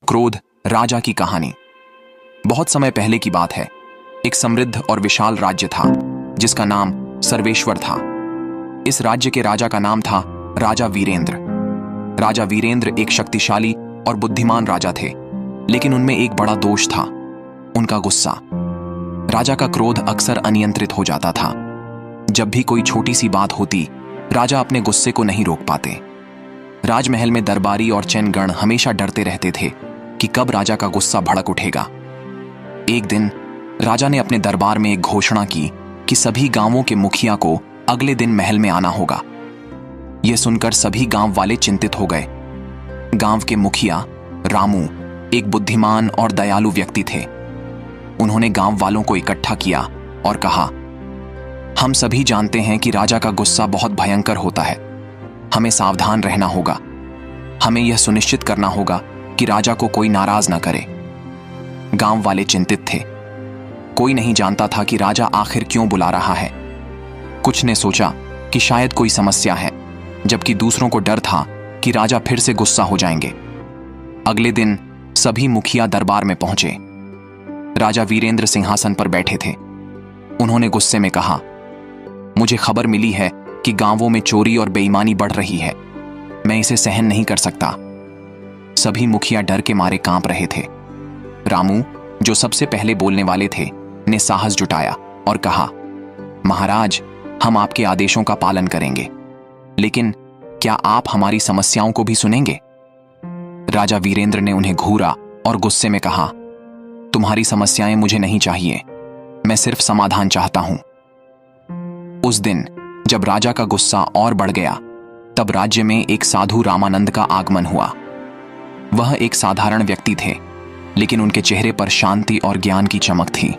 क्रोध राजा की कहानी। बहुत समय पहले की बात है। एक समृद्ध और विशाल राज्य था जिसका नाम सर्वेश्वर था। इस राज्य के राजा का नाम था राजा वीरेंद्र। राजा वीरेंद्र एक शक्तिशाली और बुद्धिमान राजा थे, लेकिन उनमें एक बड़ा दोष था, उनका गुस्सा। राजा का क्रोध अक्सर अनियंत्रित हो जाता था। जब भी कोई छोटी सी बात होती, राजा अपने गुस्से को नहीं रोक पाते। राजमहल में दरबारी और चैनगण हमेशा डरते रहते थे कि कब राजा का गुस्सा भड़क उठेगा। एक दिन राजा ने अपने दरबार में एक घोषणा की कि सभी गांवों के मुखिया को अगले दिन महल में आना होगा। यह सुनकर सभी गांव वाले चिंतित हो गए। गांव के मुखिया रामू एक बुद्धिमान और दयालु व्यक्ति थे। उन्होंने गांव वालों को इकट्ठा किया और कहा, हम सभी जानते हैं कि राजा का गुस्सा बहुत भयंकर होता है। हमें सावधान रहना होगा। हमें यह सुनिश्चित करना होगा कि राजा को कोई नाराज न करे। गांव वाले चिंतित थे। कोई नहीं जानता था कि राजा आखिर क्यों बुला रहा है। कुछ ने सोचा कि शायद कोई समस्या है, जबकि दूसरों को डर था कि राजा फिर से गुस्सा हो जाएंगे। अगले दिन सभी मुखिया दरबार में पहुंचे। राजा वीरेंद्र सिंहासन पर बैठे थे। उन्होंने गुस्से में कहा, मुझे खबर मिली है कि गांवों में चोरी और बेईमानी बढ़ रही है। मैं इसे सहन नहीं कर सकता। सभी मुखिया डर के मारे कांप रहे थे। रामू, जो सबसे पहले बोलने वाले थे, ने साहस जुटाया और कहा, महाराज, हम आपके आदेशों का पालन करेंगे, लेकिन क्या आप हमारी समस्याओं को भी सुनेंगे? राजा वीरेंद्र ने उन्हें घूरा और गुस्से में कहा, तुम्हारी समस्याएं मुझे नहीं चाहिए। मैं सिर्फ समाधान चाहता हूं। उस दिन जब राजा का गुस्सा और बढ़ गया, तब राज्य में एक साधु रामानंद का आगमन हुआ। वह एक साधारण व्यक्ति थे, लेकिन उनके चेहरे पर शांति और ज्ञान की चमक थी।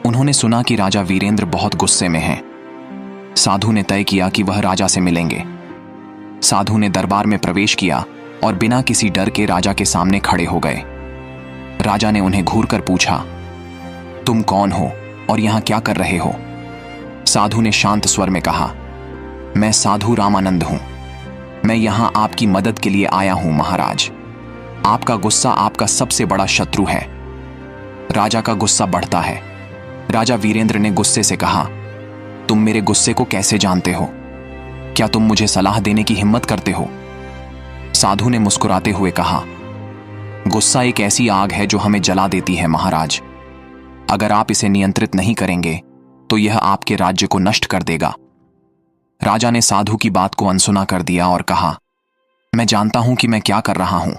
उन्होंने सुना कि राजा वीरेंद्र बहुत गुस्से में हैं। साधु ने तय किया कि वह राजा से मिलेंगे। साधु ने दरबार में प्रवेश किया और बिना किसी डर के राजा के सामने खड़े हो गए। राजा ने उन्हें घूरकर पूछा, तुम कौन हो और यहां क्या कर रहे हो? साधु ने शांत स्वर में कहा, मैं साधु रामानंद हूं। मैं यहां आपकी मदद के लिए आया हूं महाराज। आपका गुस्सा आपका सबसे बड़ा शत्रु है। राजा का गुस्सा बढ़ता है। राजा वीरेंद्र ने गुस्से से कहा, तुम मेरे गुस्से को कैसे जानते हो? क्या तुम मुझे सलाह देने की हिम्मत करते हो? साधु ने मुस्कुराते हुए कहा, गुस्सा एक ऐसी आग है जो हमें जला देती है महाराज। अगर आप इसे नियंत्रित नहीं करेंगे तो यह आपके राज्य को नष्ट कर देगा। राजा ने साधु की बात को अनसुना कर दिया और कहा, मैं जानता हूं कि मैं क्या कर रहा हूं।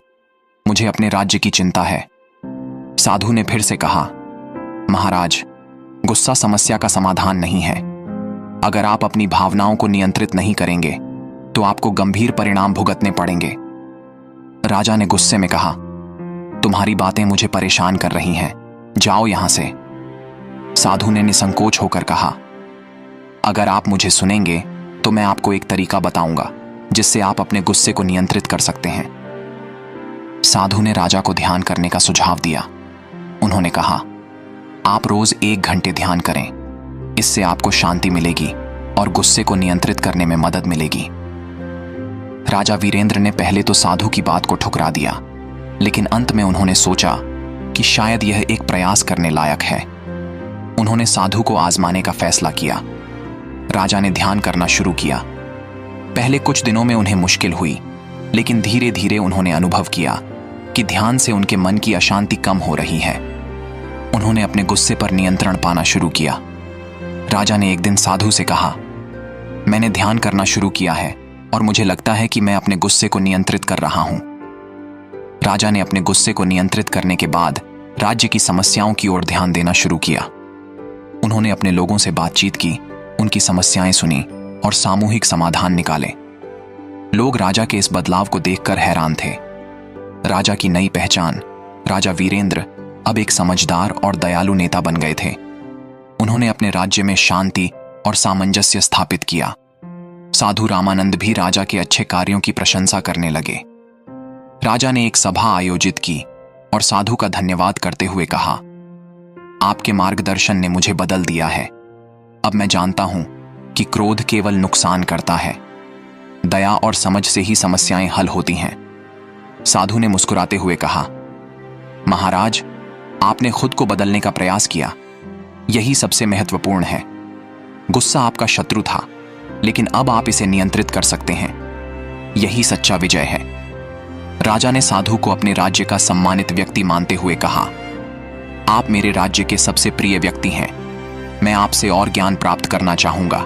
मुझे अपने राज्य की चिंता है। साधु ने फिर से कहा, महाराज, गुस्सा समस्या का समाधान नहीं है। अगर आप अपनी भावनाओं को नियंत्रित नहीं करेंगे तो आपको गंभीर परिणाम भुगतने पड़ेंगे। राजा ने गुस्से में कहा, तुम्हारी बातें मुझे परेशान कर रही हैं। जाओ यहां से। साधु ने निसंकोच होकर कहा, अगर आप मुझे सुनेंगे तो मैं आपको एक तरीका बताऊंगा जिससे आप अपने गुस्से को नियंत्रित कर सकते हैं। साधु ने राजा को ध्यान करने का सुझाव दिया। उन्होंने कहा, आप रोज 1 घंटे ध्यान करें। इससे आपको शांति मिलेगी और गुस्से को नियंत्रित करने में मदद मिलेगी। राजा वीरेंद्र ने पहले तो साधु की बात को ठुकरा दिया, लेकिन अंत में उन्होंने सोचा कि शायद यह एक प्रयास करने लायक है। उन्होंने साधु को आजमाने का फैसला किया। राजा ने ध्यान करना शुरू किया। पहले कुछ दिनों में उन्हें मुश्किल हुई, लेकिन धीरे धीरे उन्होंने अनुभव किया कि ध्यान से उनके मन की अशांति कम हो रही है। उन्होंने अपने गुस्से पर नियंत्रण पाना शुरू किया। राजा ने एक दिन साधु से कहा, मैंने ध्यान करना शुरू किया है और मुझे लगता है कि मैं अपने गुस्से को नियंत्रित कर रहा हूं। राजा ने अपने गुस्से को नियंत्रित करने के बाद राज्य की समस्याओं की ओर ध्यान देना शुरू किया। उन्होंने अपने लोगों से बातचीत की, उनकी समस्याएं सुनी और सामूहिक समाधान निकाले। लोग राजा के इस बदलाव को देखकर हैरान थे। राजा की नई पहचान, राजा वीरेंद्र अब एक समझदार और दयालु नेता बन गए थे। उन्होंने अपने राज्य में शांति और सामंजस्य स्थापित किया। साधु रामानंद भी राजा के अच्छे कार्यों की प्रशंसा करने लगे। राजा ने एक सभा आयोजित की और साधु का धन्यवाद करते हुए कहा, आपके मार्गदर्शन ने मुझे बदल दिया है। अब मैं जानता हूं कि क्रोध केवल नुकसान करता है। दया और समझ से ही समस्याएं हल होती हैं। साधु ने मुस्कुराते हुए कहा, महाराज, आपने खुद को बदलने का प्रयास किया, यही सबसे महत्वपूर्ण है। गुस्सा आपका शत्रु था, लेकिन अब आप इसे नियंत्रित कर सकते हैं, यही सच्चा विजय है। राजा ने साधु को अपने राज्य का सम्मानित व्यक्ति मानते हुए कहा, आप मेरे राज्य के सबसे प्रिय व्यक्ति हैं, मैं आपसे और ज्ञान प्राप्त करना चाहूंगा।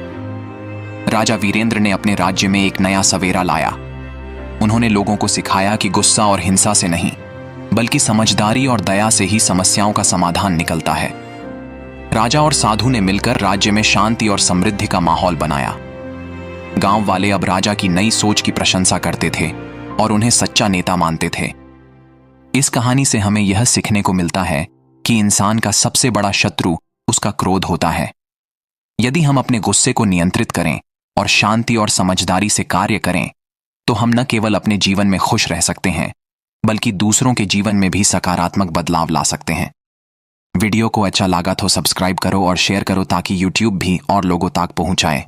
राजा वीरेंद्र ने अपने राज्य में एक नया सवेरा लाया। उन्होंने लोगों को सिखाया कि गुस्सा और हिंसा से नहीं, बल्कि समझदारी और दया से ही समस्याओं का समाधान निकलता है। राजा और साधु ने मिलकर राज्य में शांति और समृद्धि का माहौल बनाया। गांव वाले अब राजा की नई सोच की प्रशंसा करते थे और उन्हें सच्चा नेता मानते थे। इस कहानी से हमें यह सीखने को मिलता है कि इंसान का सबसे बड़ा शत्रु उसका क्रोध होता है। यदि हम अपने गुस्से को नियंत्रित करें और शांति और समझदारी से कार्य करें, तो हम न केवल अपने जीवन में खुश रह सकते हैं, बल्कि दूसरों के जीवन में भी सकारात्मक बदलाव ला सकते हैं। वीडियो को अच्छा लगा तो सब्सक्राइब करो और शेयर करो ताकि यूट्यूब भी और लोगों तक पहुंचाए।